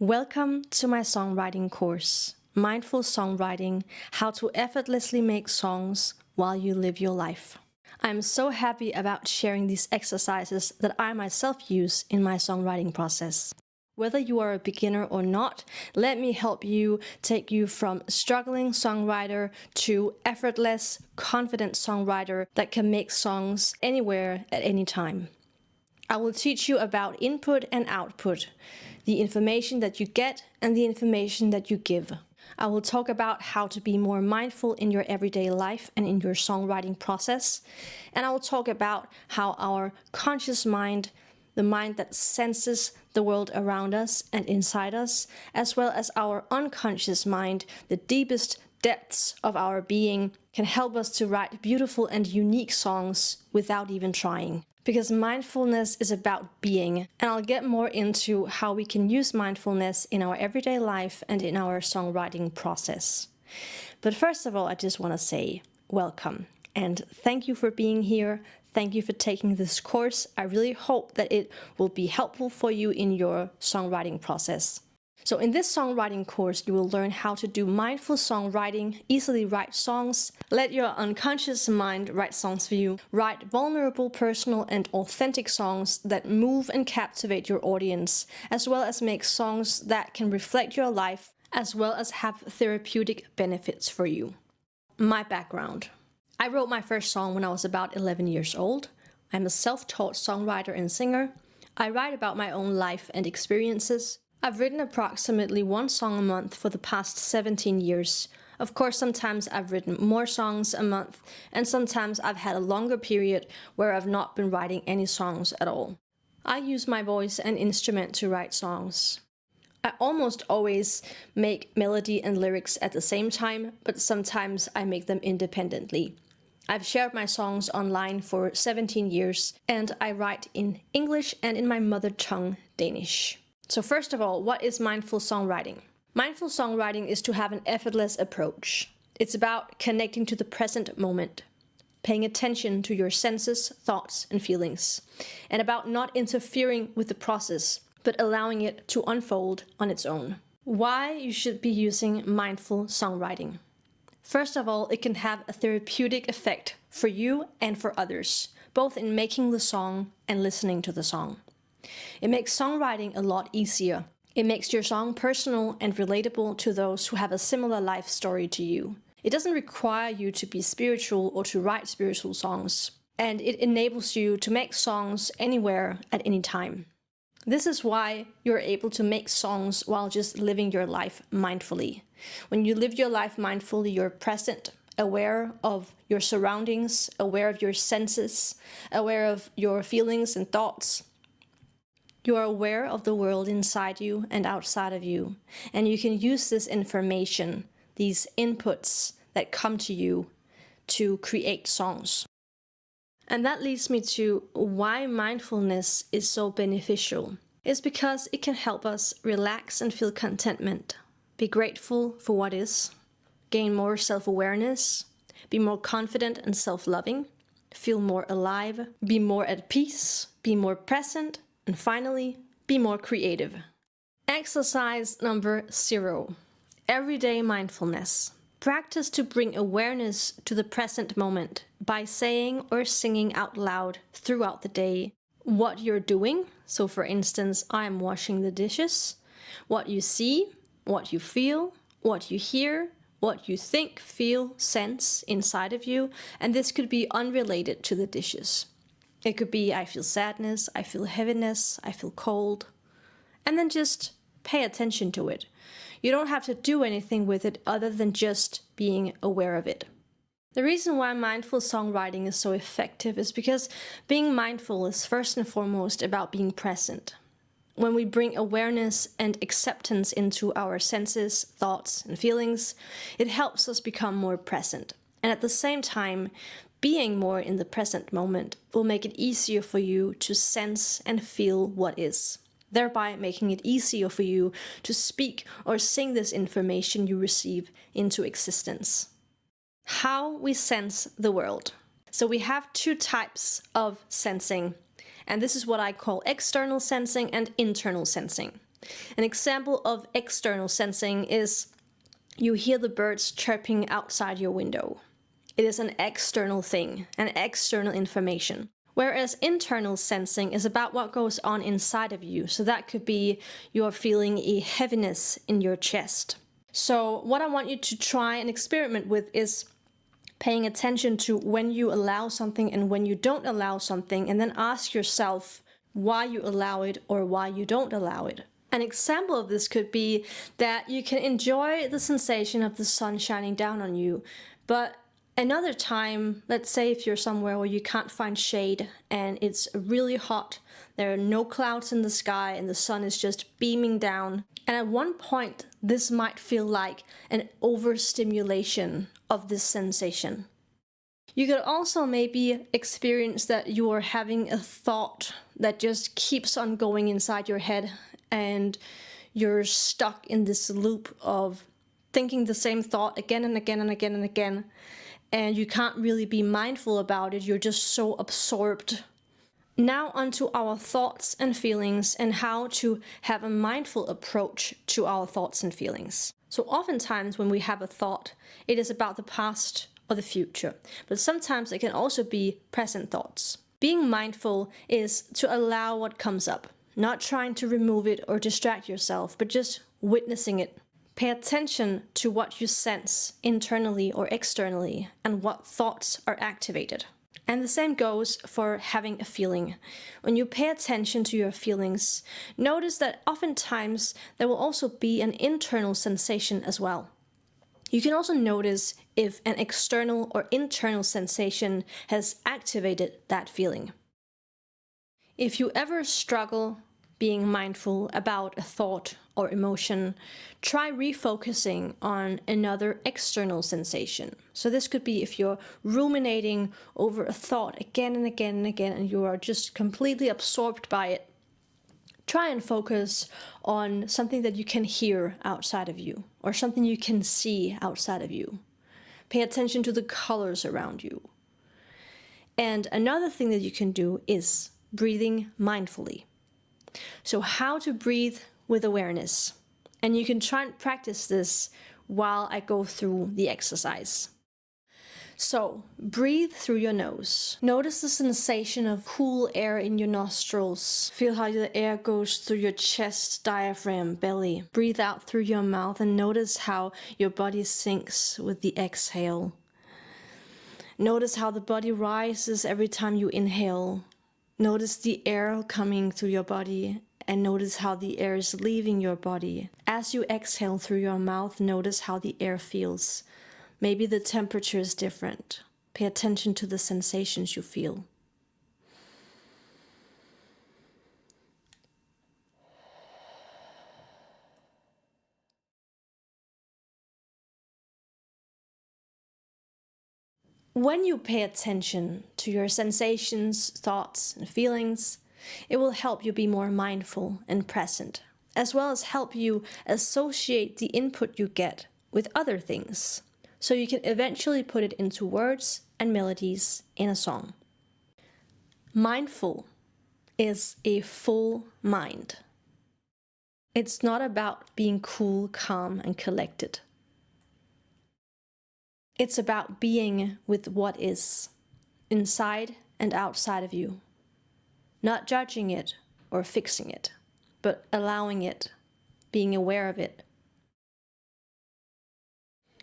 Welcome to my songwriting course, Mindful Songwriting, How to Effortlessly Make Songs While You Live Your Life. I'm so happy about sharing these exercises that I myself use in my songwriting process. Whether you are a beginner or not, let me help you take you from struggling songwriter to effortless, confident songwriter that can make songs anywhere at any time. I will teach you about input and output, the information that you get and the information that you give. I will talk about how to be more mindful in your everyday life and in your songwriting process. And I will talk about how our conscious mind, the mind that senses the world around us and inside us, as well as our unconscious mind, the deepest depths of our being, can help us to write beautiful and unique songs without even trying. Because mindfulness is about being, and I'll get more into how we can use mindfulness in our everyday life and in our songwriting process. But first of all, I just want to say welcome and thank you for being here. Thank you for taking this course. I really hope that it will be helpful for you in your songwriting process. So in this songwriting course, you will learn how to do mindful songwriting, easily write songs, let your unconscious mind write songs for you, write vulnerable, personal and authentic songs that move and captivate your audience, as well as make songs that can reflect your life, as well as have therapeutic benefits for you. My background. I wrote my first song when I was about 11 years old. I'm a self-taught songwriter and singer. I write about my own life and experiences. I've written approximately one song a month for the past 17 years. Of course, sometimes I've written more songs a month, and sometimes I've had a longer period where I've not been writing any songs at all. I use my voice and instrument to write songs. I almost always make melody and lyrics at the same time, but sometimes I make them independently. I've shared my songs online for 17 years, and I write in English and in my mother tongue, Danish. So first of all, what is mindful songwriting? Mindful songwriting is to have an effortless approach. It's about connecting to the present moment, paying attention to your senses, thoughts, and feelings, and about not interfering with the process, but allowing it to unfold on its own. Why you should be using mindful songwriting? First of all, it can have a therapeutic effect for you and for others, both in making the song and listening to the song. It makes songwriting a lot easier. It makes your song personal and relatable to those who have a similar life story to you. It doesn't require you to be spiritual or to write spiritual songs. And it enables you to make songs anywhere at any time. This is why you're able to make songs while just living your life mindfully. When you live your life mindfully, you're present, aware of your surroundings, aware of your senses, aware of your feelings and thoughts. You are aware of the world inside you and outside of you, and you can use this information, these inputs that come to you, to create songs. And that leads me to why mindfulness is so beneficial. It's because it can help us relax and feel contentment, be grateful for what is, gain more self-awareness, be more confident and self-loving, feel more alive, be more at peace, be more present, and finally, be more creative. Exercise number 0. Everyday mindfulness. Practice to bring awareness to the present moment by saying or singing out loud throughout the day what you're doing. So for instance, I'm washing the dishes. What you see, what you feel, what you hear, what you think, feel, sense inside of you. And this could be unrelated to the dishes. It could be, I feel sadness, I feel heaviness, I feel cold. And then just pay attention to it. You don't have to do anything with it other than just being aware of it. The reason why mindful songwriting is so effective is because being mindful is first and foremost about being present. When we bring awareness and acceptance into our senses, thoughts, and feelings, it helps us become more present. And at the same time, being more in the present moment will make it easier for you to sense and feel what is, thereby making it easier for you to speak or sing this information you receive into existence. How we sense the world. So we have 2 types of sensing, and this is what I call external sensing and internal sensing. An example of external sensing is you hear the birds chirping outside your window. It is an external thing, an external information. Whereas internal sensing is about what goes on inside of you. So that could be you're feeling a heaviness in your chest. So what I want you to try and experiment with is paying attention to when you allow something and when you don't allow something, and then ask yourself why you allow it or why you don't allow it. An example of this could be that you can enjoy the sensation of the sun shining down on you, but another time, let's say if you're somewhere where you can't find shade and it's really hot, there are no clouds in the sky and the sun is just beaming down, and at one point this might feel like an overstimulation of this sensation. You could also maybe experience that you are having a thought that just keeps on going inside your head, and you're stuck in this loop of thinking the same thought again and again and again and again, and you can't really be mindful about it. You're just so absorbed. Now onto our thoughts and feelings and how to have a mindful approach to our thoughts and feelings. So oftentimes when we have a thought, it is about the past or the future, but sometimes it can also be present thoughts. Being mindful is to allow what comes up, not trying to remove it or distract yourself, but just witnessing it. Pay attention to what you sense internally or externally and what thoughts are activated. And the same goes for having a feeling. When you pay attention to your feelings, notice that oftentimes there will also be an internal sensation as well. You can also notice if an external or internal sensation has activated that feeling. If you ever struggle being mindful about a thought or emotion, try refocusing on another external sensation. So this could be if you're ruminating over a thought again and again and again and you are just completely absorbed by it. Try and focus on something that you can hear outside of you or something you can see outside of you. Pay attention to the colors around you. And another thing that you can do is breathing mindfully. So how to breathe with awareness. And you can try and practice this while I go through the exercise. So breathe through your nose. Notice the sensation of cool air in your nostrils. Feel how the air goes through your chest, diaphragm, belly. Breathe out through your mouth and notice how your body sinks with the exhale. Notice how the body rises every time you inhale. Notice the air coming through your body and notice how the air is leaving your body. As you exhale through your mouth, notice how the air feels. Maybe the temperature is different. Pay attention to the sensations you feel. When you pay attention to your sensations, thoughts, and feelings, it will help you be more mindful and present, as well as help you associate the input you get with other things, so you can eventually put it into words and melodies in a song. Mindful is a full mind. It's not about being cool, calm, and collected. It's about being with what is, inside and outside of you. Not judging it or fixing it, but allowing it, being aware of it.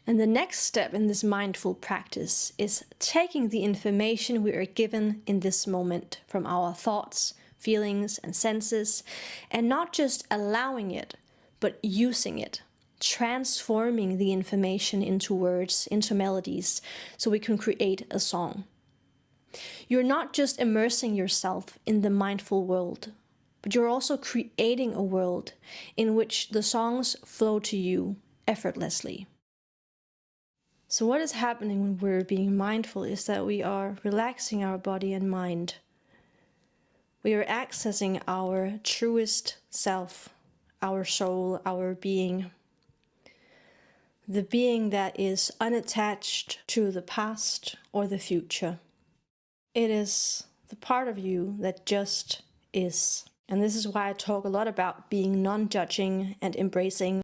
And the next step in this mindful practice is taking the information we are given in this moment from our thoughts, feelings, and senses, and not just allowing it, but using it. Transforming the information into words, into melodies, so we can create a song. You're not just immersing yourself in the mindful world, but you're also creating a world in which the songs flow to you effortlessly. So what is happening when we're being mindful is that we are relaxing our body and mind. We are accessing our truest self, our soul, our being. The being that is unattached to the past or the future. It is the part of you that just is. And this is why I talk a lot about being non-judging and embracing